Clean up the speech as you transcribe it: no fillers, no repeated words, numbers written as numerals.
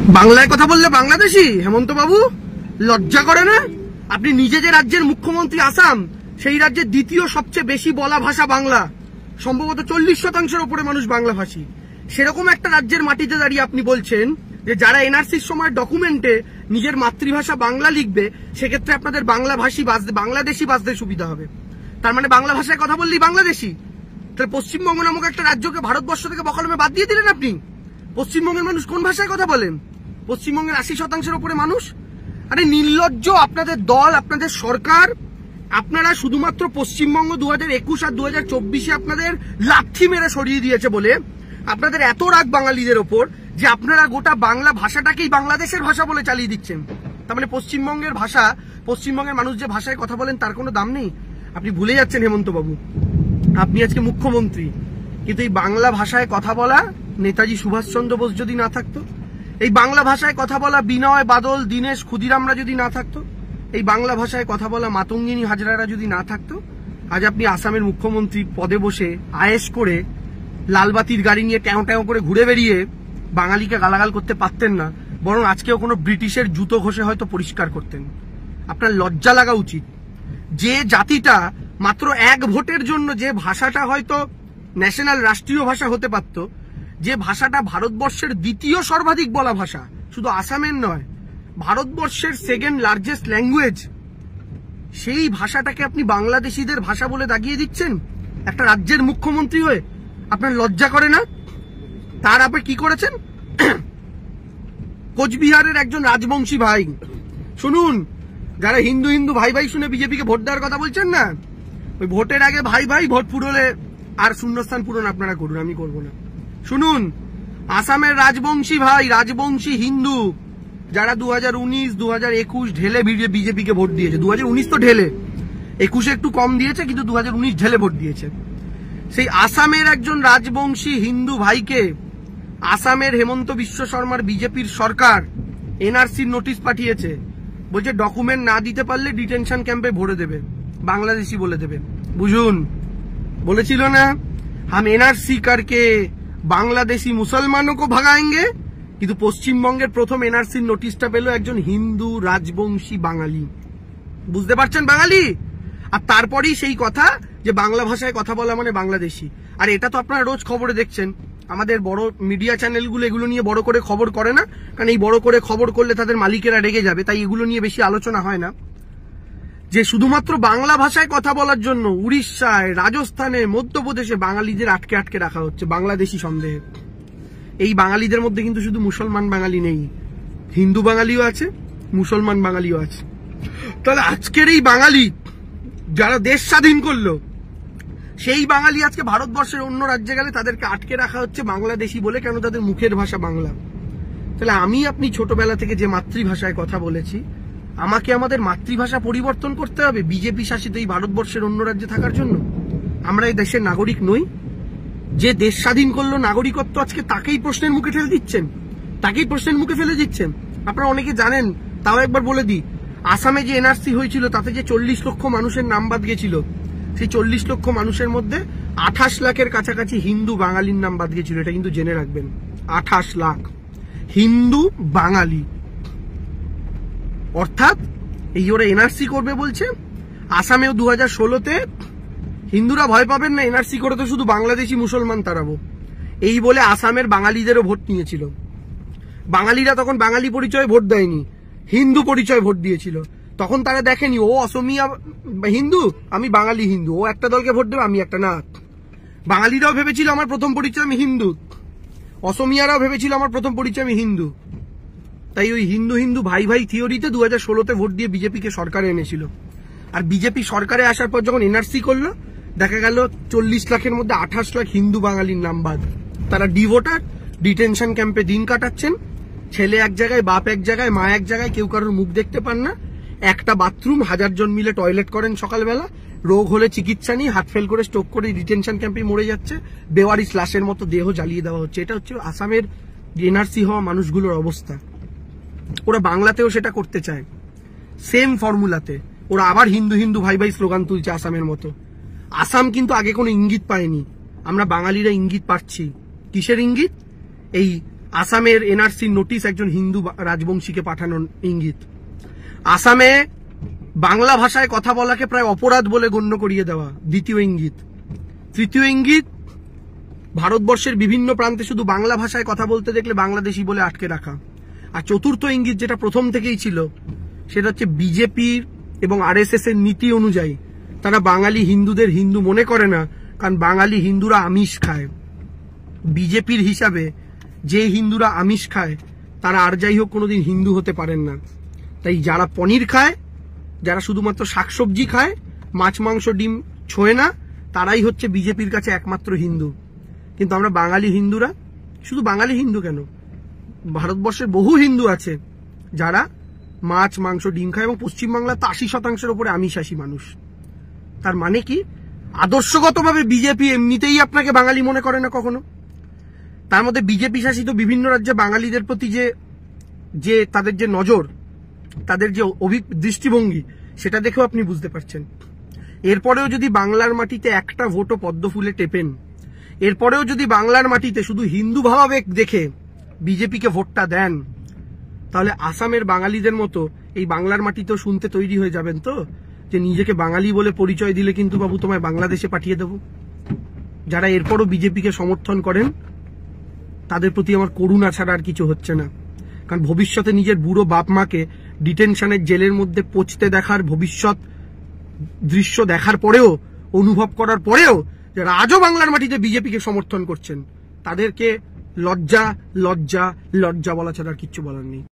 বাংলায় কথা বললে বাংলাদেশি হেমন্ত বাবু লজ্জা করে না? আপনি নিজে যে রাজ্যের মুখ্যমন্ত্রী আসাম, সেই রাজ্যের দ্বিতীয় সবচেয়ে বেশি বলা ভাষা বাংলা, সম্ভবত 40% উপরে মানুষ বাংলা ভাষী। সেরকম একটা রাজ্যের মাটিতে দাঁড়িয়ে আপনি বলছেন যে যারা এনআরসির সময় ডকুমেন্টে নিজের মাতৃভাষা বাংলা লিখবে, সেক্ষেত্রে আপনাদের বাংলাদেশি বাঁচতে সুবিধা হবে। তার মানে বাংলা ভাষায় কথা বললেই বাংলাদেশি। তাহলে পশ্চিমবঙ্গ নামক একটা রাজ্যকে ভারতবর্ষ থেকে বকলমে বাদ দিয়ে দিলেন আপনি। পশ্চিমবঙ্গের মানুষ কোন ভাষায় কথা বলেন? পশ্চিমবঙ্গের 80% উপরে মানুষ। আরে নির্লজ্জ আপনাদের দল, আপনাদের সরকার। আপনারা শুধুমাত্র পশ্চিমবঙ্গ 2021 আর 2024 আপনাদের লাথি মেরে সরিয়ে দিয়েছে বলে আপনাদের এত রাগ বাঙালিদের ওপর যে আপনারা গোটা বাংলা ভাষাটাকেই বাংলাদেশের ভাষা বলে চালিয়ে দিচ্ছেন। তার মানে পশ্চিমবঙ্গের ভাষা, পশ্চিমবঙ্গের মানুষ যে ভাষায় কথা বলেন তার কোনো দাম নেই। আপনি ভুলে যাচ্ছেন হেমন্ত বাবু, আপনি আজকে মুখ্যমন্ত্রী, কিন্তু এই বাংলা ভাষায় কথা বলা নেতাজি সুভাষচন্দ্র বোস যদি না থাকতো, এই বাংলা ভাষায় কথা বলা বিনয় বাদল দীনেশ ক্ষুদিরামরা যদি না থাকতো, এই বাংলা ভাষায় কথা বলা মাতঙ্গিনী হাজরারা যদি না থাকতো, আজ আপনি আসামের মুখ্যমন্ত্রী পদে বসে আয়েশ করে লালবাতির গাড়ি নিয়ে ট্যাও ট্যাও করে ঘুরে বেরিয়ে বাঙালিকে গালাগাল করতে পারতেন না, বরং আজকেও কোনো ব্রিটিশের জুতো ঘষে হয়তো পরিষ্কার করতেন। আপনার লজ্জা লাগা উচিত। যে জাতিটা মাত্র 1 ভোটের জন্য যে ভাষাটা হয়তো ন্যাশনাল রাষ্ট্রীয় ভাষা হতে পারত, যে ভাষাটা ভারতবর্ষের দ্বিতীয় সর্বাধিক বলা ভাষা, শুধু আসামের নয়, ভারতবর্ষের 2nd লার্জেস্ট ল্যাঙ্গুয়েজ, সেই ভাষাটাকে আপনি বাংলাদেশিদের ভাষা বলে দাগিয়ে দিচ্ছেন একটা রাজ্যের মুখ্যমন্ত্রী হয়ে। আপনার লজ্জা করে না? তার আপনি কি করেছেন? কোচবিহারের একজন রাজবংশী ভাই, শুনুন, যারা হিন্দু হিন্দু ভাই ভাই শুনে বিজেপিকে ভোট দেওয়ার কথা বলছেন না, ওই ভোটের আগে ভাই ভাই ভোট পুরোলে আর শূন্যস্থান পূরণ আপনারা করুন, আমি করবো না। শুনুন, আসামের রাজবংশী ভাই, রাজবংশী হিন্দু, যারা 2019 2021 ঢেলে বিজেপিকে ভোট দিয়েছে, 2019 তো ঢেলে, 21 একটু কম দিয়েছে, কিন্তু 2019 ঢেলে ভোট দিয়েছে, সেই আসামের একজন রাজবংশী হিন্দু ভাইকে আসামের হেমন্ত বিশ্ব শর্মার বিজেপির সরকার এনআরসির নোটিশ পাঠিয়েছে, বলছে ডকুমেন্ট না দিতে পারলে ডিটেনশন ক্যাম্পে ভরে দেবে, বাংলাদেশি বলে দেবে। বুঝুন, বলেছিল না হাম এনআরসি করকে বাংলাদেশি মুসলমানও কো ভাগাएंगे, কিন্তু পশ্চিমবঙ্গের প্রথম এনআরসির নোটিশটা পেল একজন হিন্দু রাজবংশী বাঙালি। বুঝতে পারছেন বাঙালি? আর তারপরেই সেই কথা যে বাংলা ভাষায় কথা বলা মানে বাংলাদেশি। আর এটা তো আপনারা রোজ খবরে দেখছেন, আমাদের বড় মিডিয়া চ্যানেলগুলো এগুলো নিয়ে বড় করে খবর করে না, কারণ এই বড় করে খবর করলে তাদের মালিকেরা রেগে যাবে, তাই এগুলো নিয়ে বেশি আলোচনা হয় না। যে শুধুমাত্র বাংলা ভাষায় কথা বলার জন্য উড়িষ্যায়, রাজস্থানে, মধ্যপ্রদেশে বাঙালিদের আটকে আটকে রাখা হচ্ছে বাংলাদেশি সন্দেহে। এই বাঙালিদের মধ্যে কিন্তু শুধু মুসলমান বাঙালি নেই, হিন্দু বাঙালিও আছে, মুসলমান বাঙালিও আছে। তাহলে আজকের এই বাঙালি যারা দেশ স্বাধীন করলো, সেই বাঙালি আজকে ভারতবর্ষের অন্য রাজ্যে গেলে তাদেরকে আটকে রাখা হচ্ছে বাংলাদেশি বলে, কেন তাদের মুখের ভাষা বাংলা। তাহলে আপনি ছোটবেলা থেকে যে মাতৃভাষায় কথা বলেছি, আমাকে আমাদের মাতৃভাষা পরিবর্তন করতে হবে বিজেপি শাসিত এই ভারতবর্ষের অন্য রাজ্যে থাকার জন্য? আমরা এই দেশের নাগরিক নই? যে দেশ স্বাধীন করলো নাগরিকত্ব আজকে তাকেই প্রশ্নের মুখে ফেলে দিচ্ছেন, তাকেই প্রশ্নের মুখে ফেলে দিচ্ছেন। আপনারা অনেকে জানেন, তাও একবার বলে দিই, আসামে যে এনআরসি হয়েছিল তাতে যে 40 লক্ষ মানুষের নাম বাদ গেছিল, সেই 40 লক্ষ মানুষের মধ্যে 28 লাখের কাছাকাছি হিন্দু বাঙালির নাম বাদ গেছিল। এটা কিন্তু জেনে রাখবেন, 28 লাখ হিন্দু বাঙালি। অর্থাৎ এই ওরা এনআরসি করবে বলছে, আসামেও 2016-তে হিন্দুরা ভয় পাবেন না, এনআরসি করে তো শুধু বাংলাদেশি মুসলমান তাড়াবো, এই বলে আসামের বাঙালিদেরও ভোট নিয়েছিল। বাঙালিরা তখন বাঙালি পরিচয় ভোট দেয়নি, হিন্দু পরিচয় ভোট দিয়েছিল। তখন তারা দেখেনি ও অসমিয়া হিন্দু, আমি বাঙালি হিন্দু, ও একটা দলকে ভোট দেবে, আমি একটা না। বাঙালিরাও ভেবেছিল আমার প্রথম পরিচয় আমি হিন্দু, অসমিয়ারাও ভেবেছিল আমার প্রথম পরিচয় আমি হিন্দু। তাই ওই হিন্দু হিন্দু ভাই ভাই থিওরিতে 2016-তে ভোট দিয়ে বিজেপিকে সরকারে এনেছিল। আর বিজেপি সরকারে আসার পর যখন এনআরসি করলো, দেখা গেল 40 লাখের মধ্যে 28 লাখ হিন্দু বাঙালির নাম বাদ। তারা ডিভোটার, ডিটেনশন ক্যাম্পে দিন কাটাচ্ছেন, ছেলে এক জায়গায়, বাপ এক জায়গায়, মা এক জায়গায়, কেউ কারোর মুখ দেখতে পান না, একটা বাথরুম, 1000 জন মিলে টয়লেট করেন সকালবেলা, রোগ হলে চিকিৎসা নিয়ে হার্ট ফেল করে স্ট্রোক করে ডিটেনশন ক্যাম্পে মরে যাচ্ছে, বেওয়ারিশ লাশের মতো দেহ জ্বালিয়ে দেওয়া হচ্ছে। এটা হচ্ছে আসামের এনআরসি হওয়া মানুষগুলোর অবস্থা। ওরা বাংলাতেও সেটা করতে চায়, সেম ফর্মুলাতে। ওরা আবার হিন্দু হিন্দু ভাই ভাই স্লোগান তুলছে আসামের মতো। আসাম কিন্তু আগে কোনো ইঙ্গিত পায়নি, আমরা বাঙালিরা ইঙ্গিত পাচ্ছি। কিসের ইঙ্গিত? এই আসামের এনআরসি নোটিশ একজন হিন্দু রাজবংশীকে পাঠানোর ইঙ্গিত। আসামে বাংলা ভাষায় কথা বলাকে প্রায় অপরাধ বলে গণ্য করিয়ে দেওয়া দ্বিতীয় ইঙ্গিত। তৃতীয় ইঙ্গিত, ভারতবর্ষের বিভিন্ন প্রান্তে শুধু বাংলা ভাষায় কথা বলতে দেখলে বাংলাদেশি বলে আটকে রাখা। আর চতুর্থ ইঙ্গিত, যেটা প্রথম থেকেই ছিল, সেটা হচ্ছে বিজেপির এবং আরএসএস এর নীতি অনুযায়ী তারা বাঙালি হিন্দুদের হিন্দু মনে করে না, কারণ বাঙালি হিন্দুরা আমিষ খায়। বিজেপির হিসাবে যে হিন্দুরা আমিষ খায় তারা আর যাই হোক কোনোদিন হিন্দু হতে পারেন না। তাই যারা পনির খায়, যারা শুধুমাত্র শাকসবজি খায়, মাছ মাংস ডিম ছোঁয় না, তারাই হচ্ছে বিজেপির কাছে একমাত্র হিন্দু। কিন্তু আমরা বাঙালি হিন্দুরা, শুধু বাঙালি হিন্দু কেন, ভারতবর্ষের বহু হিন্দু আছে যারা মাছ মাংস ডিম খায়, এবং পশ্চিমবাংলার তো 80% উপরে আমিষাশী মানুষ। তার মানে কি, আদর্শগতভাবে বিজেপি এমনিতেই আপনাকে বাঙালি মনে করে না কখনো। তার মধ্যে বিজেপি শাসিত বিভিন্ন রাজ্যে বাঙালিদের প্রতি যে তাদের যে নজর, তাদের যে দৃষ্টিভঙ্গি, সেটা দেখেও আপনি বুঝতে পারছেন। এরপরেও যদি বাংলার মাটিতে একটা ভোটও পদ্ম ফুলে টেপেন, এরপরেও যদি বাংলার মাটিতে শুধু হিন্দু ভাবাবেগ দেখে বিজেপিকে ভোটটা দেন, তাহলে আসামের বাঙালিদের মতো এই বাংলার মাটিতেও শুনতে তৈরি হয়ে যাবেন তো যে নিজেকে বাঙালি বলে পরিচয় দিলে কিন্তু বাবু তোমায় বাংলাদেশে পাঠিয়ে দেব। যারা এরপরও বিজেপিকে সমর্থন করেন তাদের প্রতি আমার করুণা ছাড়া আর কিছু হচ্ছে না। কারণ ভবিষ্যতে নিজের বুড়ো বাপ মাকে ডিটেনশনের জেলের মধ্যে পচতে দেখার ভবিষ্যৎ দৃশ্য দেখার পরেও, অনুভব করার পরেও যারা আজও বাংলার মাটিতে বিজেপিকে সমর্থন করছেন, তাদেরকে লজ্জা লজ্জা লজ্জা বলা ছাড়া আর কিচ্ছু বলার নেই।